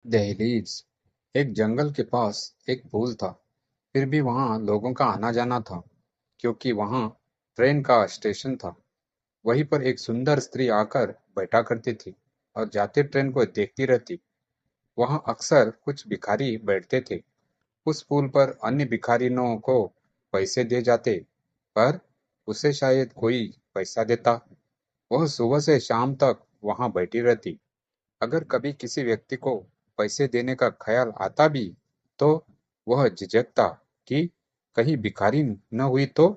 दहलीज। एक जंगल के पास एक पुल था। फिर भी वहां लोगों का आना जाना था, क्योंकि वहां ट्रेन का स्टेशन था। वहीं पर एक सुंदर स्त्री आकर बैठा करती थी और जाती ट्रेन को देखती रहती। वहां अक्सर कुछ भिखारी बैठते थे। उस पुल पर अन्य भिखारियों को पैसे दे जाते, पर उसे शायद कोई पैसा देता। वह सुबह से शाम तक वहां बैठी रहती। अगर कभी किसी व्यक्ति को पैसे देने का ख्याल आता भी, तो वह झिझकता कि कहीं भिखारी न हुई तो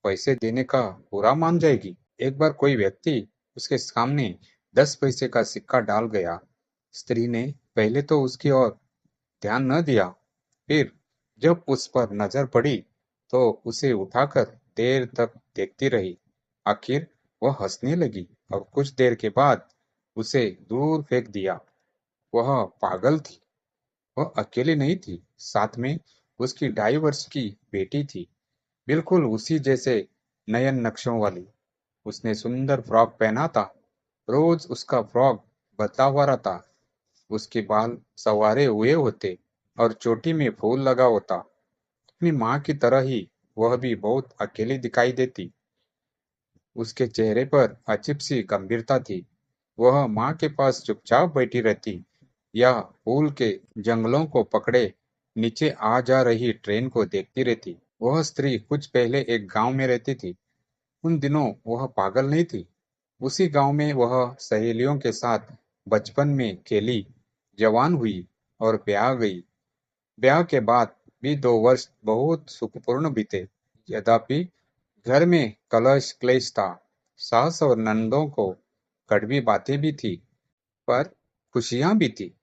पैसे देने का बुरा मान जाएगी। एक बार कोई व्यक्ति उसके सामने 10 पैसे का सिक्का डाल गया। स्त्री ने पहले तो उसकी ओर ध्यान न दिया, फिर जब उस पर नजर पड़ी तो उसे उठाकर देर तक देखती रही। आखिर वह हंसने लगी और कुछ देर के बाद उसे दूर फेंक दिया। वह पागल थी। वह अकेली नहीं थी, साथ में उसकी 2.5 वर्ष की बेटी थी, बिल्कुल उसी जैसे नयन नक्शों वाली। उसने सुंदर फ्रॉक पहना था। रोज उसका फ्रॉक बदला हुआ रहता। उसके बाल संवारे हुए होते और चोटी में फूल लगा होता। अपनी माँ की तरह ही वह भी बहुत अकेली दिखाई देती। उसके चेहरे पर अजीब सी गंभीरता थी। वह माँ के पास चुपचाप बैठी रहती या फूल के जंगलों को पकड़े नीचे आ जा रही ट्रेन को देखती रहती। वह स्त्री कुछ पहले एक गांव में रहती थी। उन दिनों वह पागल नहीं थी। उसी गांव में वह सहेलियों के साथ बचपन में खेली, जवान हुई और ब्याह गई। ब्याह के बाद भी 2 वर्ष बहुत सुखपूर्ण बीते। यद्यपि घर में कलश क्लेश था। सास और ननदों को कड़वी बातें भी थी, पर खुशियां भी थी।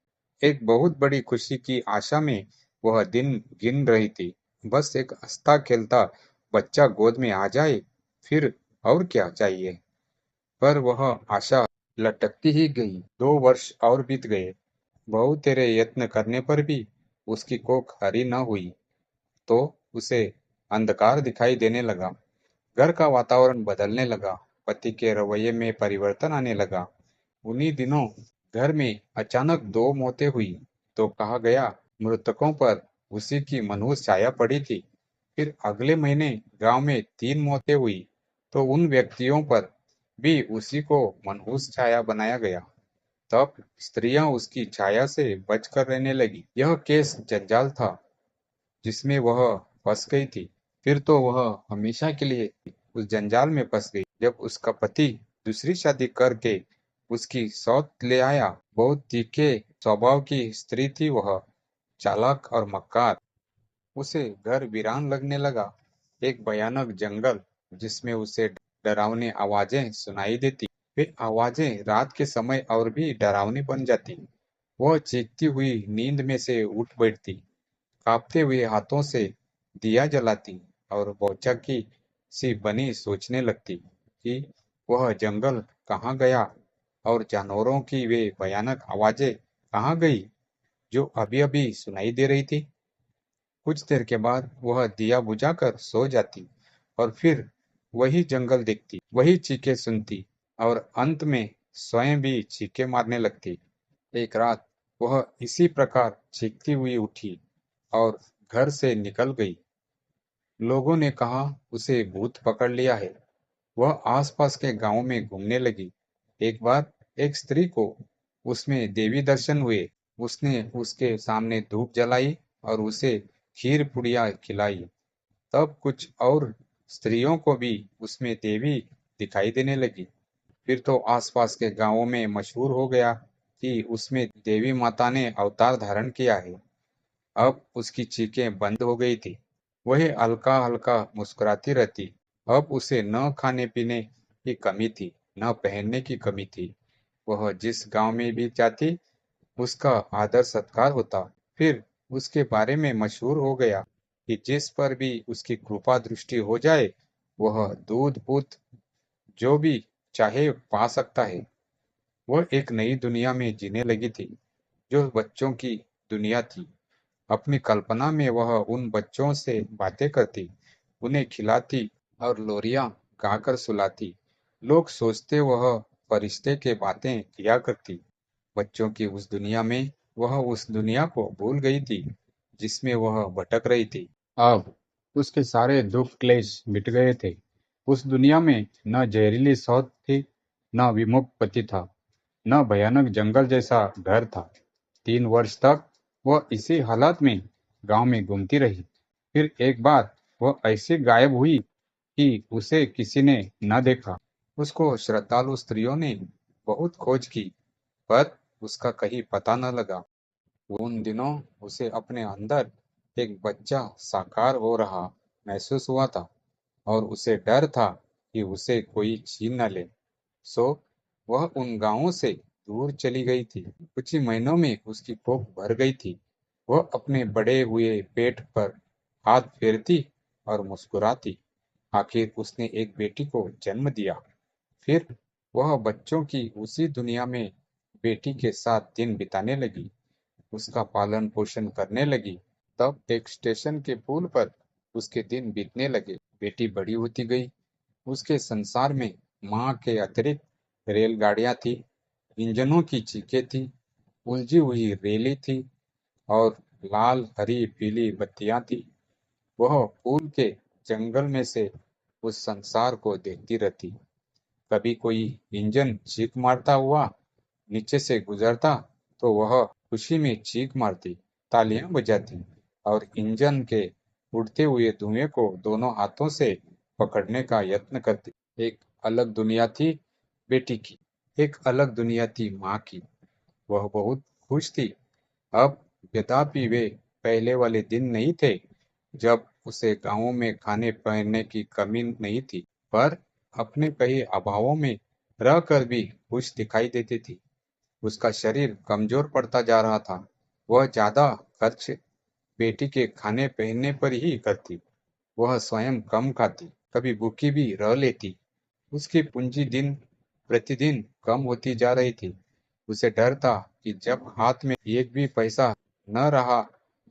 एक बहुत बड़ी खुशी की आशा में वह दिन गिन रही थी। बस एक हंसता खेलता बच्चा गोद में आ जाए, फिर और क्या चाहिए। पर वह आशा लटकती ही गई। 2 वर्ष और बीत गए। बहुत तेरे यत्न करने पर भी उसकी कोख हरी न हुई, तो उसे अंधकार दिखाई देने लगा। घर का वातावरण बदलने लगा। पति के रवैये में परिवर्तन आने लगा। उन्हीं दिनों घर में अचानक 2 मौतें हुई। तो कहा गया, मृतकों पर उसी की मनहूस छाया पड़ी थी। फिर अगले महीने गांव में 3 मौतें हुई, तो उन व्यक्तियों पर भी उसी को मनहूस छाया बनाया गया। तब स्त्रियां उसकी छाया से बचकर रहने लगी। यह केस जंजाल था जिसमें वह फंस गई थी। फिर तो वह हमेशा के लिए उस जंजाल में फंस गई। जब उसका पति दूसरी शादी करके उसकी सौत ले आया। बहुत तीखे स्वभाव की स्त्री थी वह, चालाक और मक्कार। उसे घर वीरान लगने लगा। एक भयानक जंगल जिसमें उसे डरावनी आवाजें सुनाई देती। वे आवाजें रात के समय और भी डरावनी बन जाती। वह चीखती हुई नींद में से उठ बैठती, कांपते हुए हाथों से दिया जलाती और बौचकी सी बनी सोचने लगती कि वह जंगल कहाँ गया और जानवरों की वे भयानक आवाजें कहाँ गई जो अभी-अभी सुनाई दे रही थी। कुछ देर के बाद वह दिया बुझाकर सो जाती और फिर वही जंगल देखती, वही चीखें सुनती और अंत में स्वयं भी चीखें मारने लगती। एक रात वह इसी प्रकार चीखती हुई उठी और घर से निकल गई। लोगों ने कहा उसे भूत पकड़ लिया है। वह आसपास के गांवों में घूमने लगी। एक बार एक स्त्री को उसमें देवी दर्शन हुए। उसने उसके सामने धूप जलाई और उसे खीर पुड़िया खिलाई। तब कुछ और स्त्रियों को भी उसमें देवी दिखाई देने लगी। फिर तो आसपास के गांवों में मशहूर हो गया कि उसमें देवी माता ने अवतार धारण किया है। अब उसकी चीखें बंद हो गई थी। वह हल्का-हल्का मुस्कुराती रहती। अब उसे न खाने-पीने की कमी थी, न पहनने की कमी थी। वह जिस गांव में भी जाती, उसका आदर-सत्कार होता। फिर उसके बारे में मशहूर हो गया कि जिस पर भी उसकी कृपा दृष्टि हो जाए, वह दूध-पूत जो भी चाहे पा सकता है। वह एक नई दुनिया में जीने लगी थी, जो बच्चों की दुनिया थी। अपनी कल्पना में वह उन बच्चों से बातें करती, उन्हें खिलाती और लोरियां गाकर सुलाती। लोग सोचते वह फरिश्ते के बातें किया करती। बच्चों की उस दुनिया में वह उस दुनिया को भूल गई थी जिसमें वह भटक रही थी। अब उसके सारे दुख क्लेश मिट गए थे। उस दुनिया में न जहरीली शौच थी, न विमुख पति था, न भयानक जंगल जैसा घर था। 3 वर्ष तक वह इसी हालत में गांव में घूमती रही। फिर एक बार वह ऐसे गायब हुई कि उसे किसी ने न देखा। उसको श्रद्धालु स्त्रियों ने बहुत खोज की, पर उसका कहीं पता न लगा। उन दिनों उसे अपने अंदर एक बच्चा साकार हो रहा महसूस हुआ था, और उसे डर था कि उसे कोई छीन न ले। सो वह उन गांवों से दूर चली गई थी। कुछ ही महीनों में उसकी कोख भर गई थी। वह अपने बड़े हुए पेट पर हाथ फेरती और मुस्कुराती। आखिर उसने एक बेटी को जन्म दिया। फिर वह बच्चों की उसी दुनिया में बेटी के साथ दिन बिताने लगी, उसका पालन पोषण करने लगी। तब एक स्टेशन के पुल पर उसके दिन बीतने लगे। बेटी बड़ी होती गई। उसके संसार में माँ के अतिरिक्त रेलगाड़ियाँ थी, इंजनों की चीखें थी, उलझी हुई रेली थी, और लाल हरी पीली बत्तियां थी। वह पुल के जंगल में से उस संसार को देखती रहती। कभी कोई इंजन चीख मारता हुआ नीचे से गुजरता तो वह खुशी में चीख मारती, तालियां बजाती और इंजन के उड़ते हुए धुएं को दोनों हाथों से पकड़ने का यत्न करती। एक अलग दुनिया थी बेटी की, एक अलग दुनिया थी माँ की। वह बहुत खुश थी। अब यद्यपि वे पहले वाले दिन नहीं थे जब उसे गांवों में खाने पहनने की कमी नहीं थी, पर अपने कई अभावों में रहकर भी खुश दिखाई देती थी। उसका शरीर कमजोर पड़ता जा रहा था। वह ज्यादा खर्च बेटी के खाने पहनने पर ही करती। वह स्वयं कम खाती, कभी भूखी भी रह लेती। उसकी पूंजी दिन प्रतिदिन कम होती जा रही थी। उसे डर था कि जब हाथ में एक भी पैसा न रहा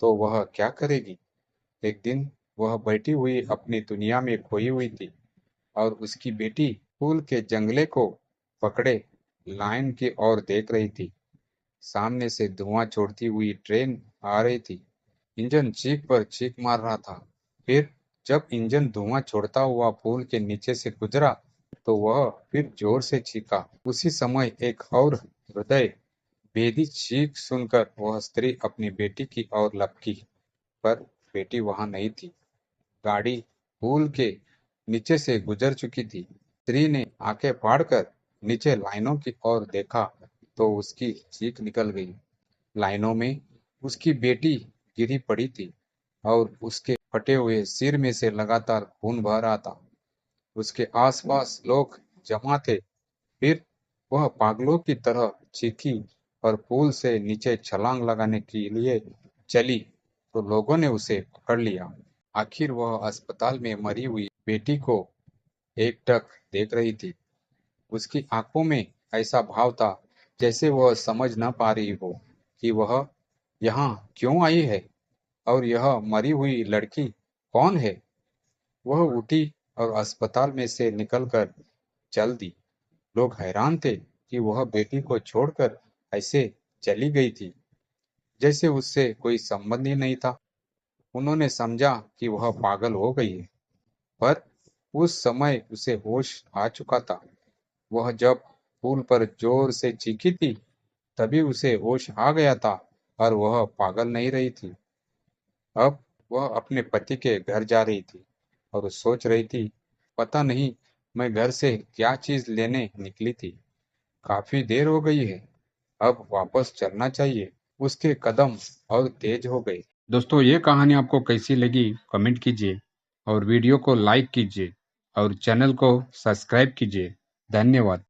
तो वह क्या करेगी। एक दिन वह बैठी हुई अपनी दुनिया में खोई हुई थी, और उसकी बेटी फूल के जंगले को पकड़े लाइन की ओर देख रही थी। सामने से धुआं छोड़ती हुई ट्रेन आ रही थी। इंजन चीख पर चीख मार रहा था। फिर जब इंजन धुआं छोड़ता हुआ पुल के नीचे से गुजरा तो वह फिर जोर से चीखा। उसी समय एक और हृदय भेदी चीख सुनकर वह स्त्री अपनी बेटी की ओर लपकी, पर बेटी वहां नहीं थी। गाड़ी पुल के नीचे से गुजर चुकी थी। स्त्री ने आंखें फाड़कर नीचे लाइनों की ओर देखा तो उसकी चीख निकल गई। लाइनों में उसकी बेटी गिरी पड़ी थी, और उसके फटे हुए सिर में से लगातार खून बह रहा था। उसके आसपास लोग जमा थे। फिर वह पागलों की तरह चीखी और पुल से नीचे छलांग लगाने के लिए चली तो लोगों ने उसे पकड़ लिया। आखिर वह अस्पताल में मरी हुई बेटी को एकटक देख रही थी। उसकी आंखों में ऐसा भाव था जैसे वह समझ न पा रही हो कि वह यहाँ क्यों आई है, और यह मरी हुई लड़की कौन है। वह उठी और अस्पताल में से निकलकर चल दी। लोग हैरान थे कि वह बेटी को छोड़कर ऐसे चली गई थी, जैसे उससे कोई संबंध ही नहीं था। उन्होंने समझा कि वह पागल हो गई है, पर उस समय उसे होश आ चुका था। वह जब पुल पर जोर से चीखी थी तभी उसे होश आ गया था, और वह पागल नहीं रही थी। अब वह अपने पति के घर जा रही थी और सोच रही थी, पता नहीं मैं घर से क्या चीज लेने निकली थी। काफी देर हो गई है, अब वापस चलना चाहिए। उसके कदम और तेज हो गए। दोस्तों, ये कहानी आपको कैसी लगी कमेंट कीजिए, और वीडियो को लाइक कीजिए, और चैनल को सब्सक्राइब कीजिए। धन्यवाद।